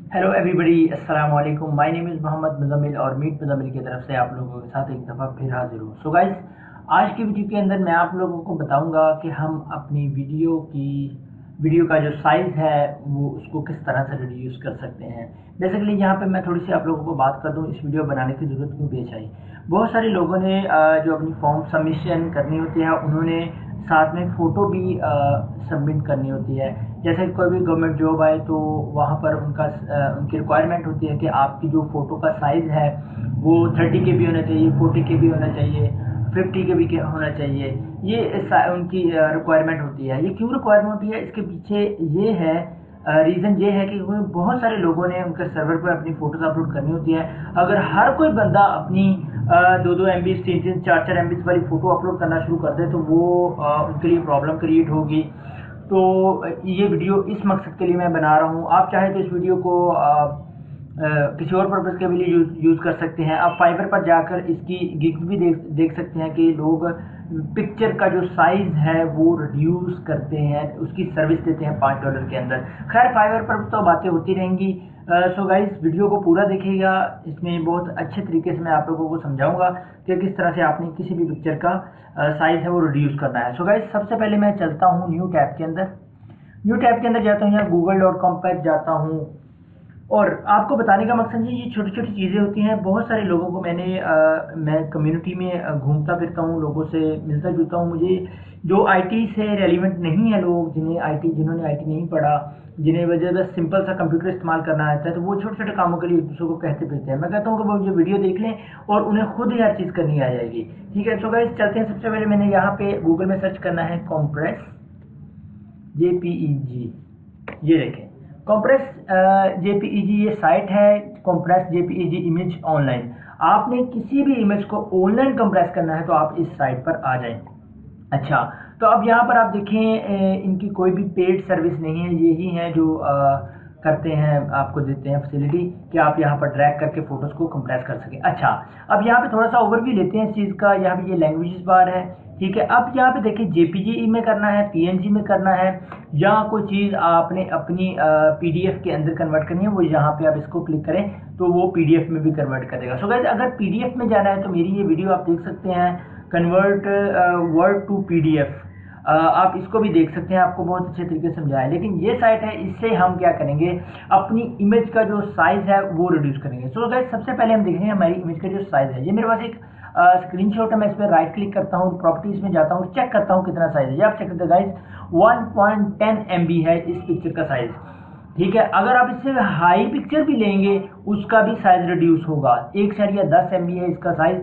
Hello everybody, अस्सलाम वालेकुम। My name is Mohammad Muzammil और मीट मुज़म्मिल की तरफ से आप लोगों के साथ एक दफ़ा फिर हाज़िर हूँ। सो गाइस, आज की वीडियो के अंदर मैं आप लोगों को बताऊंगा कि हम अपनी वीडियो का जो साइज़ है वो उसको किस तरह से रिड्यूस कर सकते हैं। बेसिकली यहाँ पे मैं थोड़ी सी आप लोगों को बात कर दूँ, इस वीडियो बनाने की ज़रूरत क्यों पेश आई। बहुत सारे लोगों ने जो अपनी फॉर्म सबमिशन करनी होती है उन्होंने साथ में फ़ोटो भी सबमिट करनी होती है। जैसे कोई भी गवर्नमेंट जॉब आए तो वहाँ पर उनकी रिक्वायरमेंट होती है कि आपकी जो फ़ोटो का साइज़ है वो 30 के बी होना चाहिए, 40 के बी होना चाहिए, 50 के बी होना चाहिए। ये उनकी रिक्वायरमेंट होती है। ये क्यों रिक्वायरमेंट होती है, इसके पीछे ये है रीज़न ये है कि बहुत सारे लोगों ने उनके सर्वर पर अपनी फ़ोटोज़ अपलोड करनी होती है। अगर हर कोई बंदा अपनी 2-2 MB 3-3 4-4 MB वाली फ़ोटो अपलोड करना शुरू कर दे तो वो उनके लिए प्रॉब्लम क्रिएट होगी। तो ये वीडियो इस मकसद के लिए मैं बना रहा हूँ। आप चाहे तो इस वीडियो को किसी और पर्पज़ के लिए यूज़ कर सकते हैं। आप फाइवर पर जाकर इसकी गिग्स भी देख सकते हैं कि लोग पिक्चर का जो साइज़ है वो रिड्यूस करते हैं, उसकी सर्विस देते हैं $5 के अंदर। खैर, फाइवर पर तो बातें होती रहेंगी। सो गाइस, वीडियो को पूरा देखिएगा। इसमें बहुत अच्छे तरीके से मैं आप लोगों को समझाऊंगा कि किस तरह से आपने किसी भी पिक्चर का साइज़ है वो रिड्यूस करना है। सो गाइस, सबसे पहले मैं चलता हूँ न्यू टैब के अंदर। न्यू टैब के अंदर जाता हूँ, यहाँ google.com पर जाता हूँ। और आपको बताने का मकसद ये छोटी छोटी चीज़ें होती हैं। बहुत सारे लोगों को मैं कम्युनिटी में घूमता फिरता हूँ, लोगों से मिलता जुलता हूँ। मुझे जो आईटी से रेलिवेंट नहीं है, लोग जिन्होंने आईटी नहीं पढ़ा, जिन्हें वजह बस सिंपल सा कंप्यूटर इस्तेमाल करना आता है, तो वो छोटे छोटे कामों के लिए एक दूसरे को कहते फिरते हैं। मैं कहता हूँ कि वो ये वीडियो देख लें और उन्हें खुद ही हर चीज़ करनी आ जाएगी। ठीक है, सो गाइस चलते हैं। सबसे पहले मैंने यहाँ पे गूगल में सर्च करना है कॉम्प्रेस JPEG। ये देखें, कॉम्प्रेस JPEG ये साइट है, कॉम्प्रेस JPEG इमेज ऑनलाइन। आपने किसी भी इमेज को ऑनलाइन कंप्रेस करना है तो आप इस साइट पर आ जाएं। अच्छा, तो अब यहाँ पर आप देखें, इनकी कोई भी पेड सर्विस नहीं है। यही हैं जो करते हैं, आपको देते हैं फैसिलिटी कि आप यहाँ पर ड्रैग करके फ़ोटोज़ को कंप्रेस कर सकें। अच्छा, अब यहाँ पे थोड़ा सा ओवरव्यू लेते हैं इस चीज़ का। यहाँ पे ये लैंग्वेजेस बार है, ठीक है। अब यहाँ पे देखिए, JPG में करना है, PNG में करना है, या कोई चीज़ आपने अपनी PDF के अंदर कन्वर्ट करनी है, वो यहाँ पे आप इसको क्लिक करें तो वो PDF में भी कन्वर्ट कर देगा। सो गाइस, अगर PDF में जाना है तो मेरी ये वीडियो आप देख सकते हैं, कन्वर्ट वर्ड टू PDF। आप इसको भी देख सकते हैं, आपको बहुत अच्छे तरीके से समझाया। लेकिन ये साइट है, इससे हम क्या करेंगे, अपनी इमेज का जो साइज़ है वो रिड्यूस करेंगे। सो गाइस, सबसे पहले हम देखेंगे हमारी इमेज का जो साइज़ है। ये मेरे पास एक स्क्रीनशॉट है। मैं इस पर राइट क्लिक करता हूँ, प्रॉपर्टीज़ में जाता हूँ, चेक करता हूँ कितना साइज़ है। ये आप चेक करते हैं गाइस, 1.10 MB है इस पिक्चर का साइज़। ठीक है, अगर आप इससे हाई पिक्चर भी लेंगे उसका भी साइज़ रिड्यूस होगा। 1.10 MB है इसका साइज़।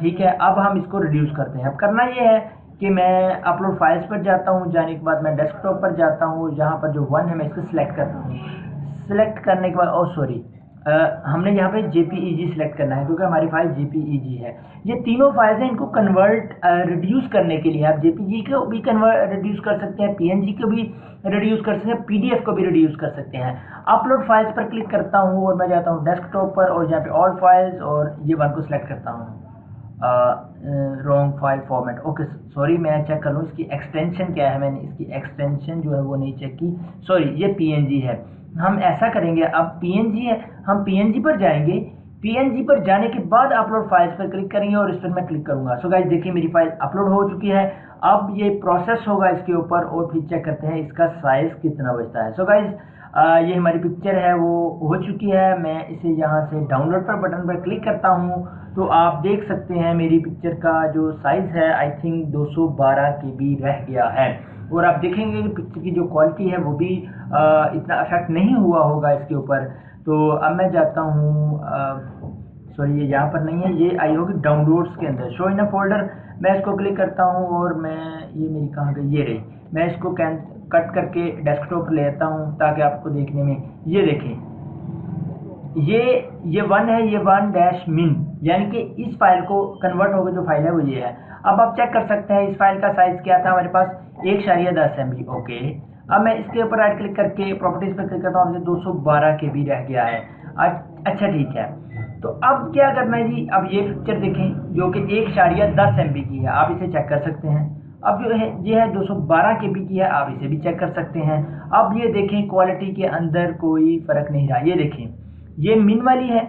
ठीक है, अब हम इसको रिड्यूस करते हैं। अब करना ये है कि मैं अपलोड फाइल्स पर जाता हूँ, जाने के बाद मैं डेस्कटॉप पर जाता हूँ, जहाँ पर जो 1 है मैं इसको सिलेक्ट करता हूँ। सिलेक्ट करने के बाद हमने यहाँ पे JPEG सिलेक्ट करना है क्योंकि हमारी फाइल JPEG है। ये तीनों फाइल्स हैं, इनको कन्वर्ट रिड्यूस करने के लिए आप JPG को भी कन्वर्ट रिड्यूस कर सकते हैं, PNG को भी रिड्यूस कर सकते हैं, PDF को भी रिड्यूस कर सकते हैं। अपलोड फाइल्स पर क्लिक करता हूँ और मैं जाता हूँ डेस्कटॉप पर और यहाँ पे ऑल फाइल्स और ये 1 को सिलेक्ट करता हूँ। Wrong file format, okay sorry, मैं चेक कर लूँ इसकी एक्सटेंशन क्या है। मैंने इसकी एक्सटेंशन जो है वो नहीं चेक की, सॉरी, ये PNG है। हम ऐसा करेंगे, अब PNG है, हम PNG पर जाएंगे। PNG पर जाने के बाद अपलोड फाइल्स पर क्लिक करेंगे और इस पर मैं क्लिक करूंगा। सो गाइस देखिए, मेरी फाइल अपलोड हो चुकी है। अब ये प्रोसेस होगा इसके ऊपर और फिर चेक करते हैं इसका साइज़ कितना बचता है। सो गाइस, ये हमारी पिक्चर है वो हो चुकी है। मैं इसे यहाँ से डाउनलोड पर बटन पर क्लिक करता हूँ तो आप देख सकते हैं मेरी पिक्चर का जो साइज़ है आई थिंक 212 KB रह गया है। और आप देखेंगे कि पिक्चर की जो क्वालिटी है वो भी इतना अफेक्ट नहीं हुआ होगा इसके ऊपर। तो अब मैं जाता हूँ, सॉरी ये यहाँ पर नहीं है, ये आई होगी डाउनलोड्स के अंदर, शो इन अ फोल्डर। मैं इसको क्लिक करता हूँ और ये मेरी कहाँ गई, ये रही। मैं इसको कट करके डेस्कटॉप लेता हूँ ताकि आपको देखने में, ये देखें, ये 1 है, ये 1-min, यानी कि इस फाइल को कन्वर्ट होकर जो फाइल है वो ये है। अब आप चेक कर सकते हैं इस फाइल का साइज़ क्या था हमारे पास, 1.10 MB। ओके, अब मैं इसके ऊपर राइट क्लिक करके प्रॉपर्टीज़ पर क्लिक करता हूँ, मुझे 212 KB रह गया है। अच्छा ठीक है, तो अब क्या करना है जी, अब ये पिक्चर देखें जो कि 1.10 MB की है। आप इसे चेक कर सकते हैं। अब जो है ये है 212 KB की है, आप इसे भी चेक कर सकते हैं। अब ये देखें क्वालिटी के अंदर कोई फ़र्क नहीं रहा, ये देखें ये मिन वाली है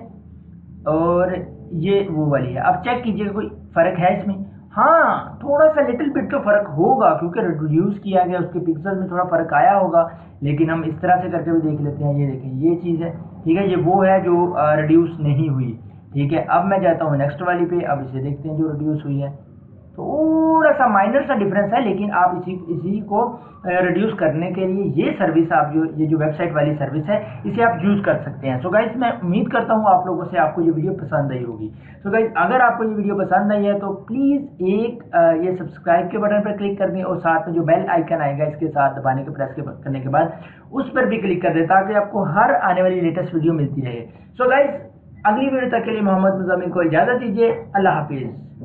और ये वो वाली है। अब चेक कीजिए कोई फ़र्क है इसमें। हाँ, थोड़ा सा लिटिल बिट तो फ़र्क होगा क्योंकि रिड्यूस किया गया, उसके पिक्सल में थोड़ा फ़र्क आया होगा, लेकिन हम इस तरह से करके भी देख लेते हैं। ये देखें ये चीज़ है, ठीक है, ये वो है जो रिड्यूस नहीं हुई, ठीक है। अब मैं जाता हूँ नेक्स्ट वाली पे, अब इसे देखते हैं जो रिड्यूस हुई है। थोड़ा सा माइनर सा डिफरेंस है, लेकिन आप इसी को रिड्यूस करने के लिए ये सर्विस आप ये जो वेबसाइट वाली सर्विस है इसे आप यूज़ कर सकते हैं। सो गाइस मैं उम्मीद करता हूँ आप लोगों से आपको ये वीडियो पसंद आई होगी। सो गाइस अगर आपको ये वीडियो पसंद आई है तो प्लीज़ ये सब्सक्राइब के बटन पर क्लिक कर दें और साथ में जो बेल आइकन आएगा इसके साथ दबाने के करने के बाद उस पर भी क्लिक कर दें ताकि आपको हर आने वाली लेटेस्ट वीडियो मिलती रहे। सो गाइस अगली वीडियो तक के लिए मोहम्मद मुज़म्मिल को इजाज़त दीजिए। अल्लाह हाफिज़।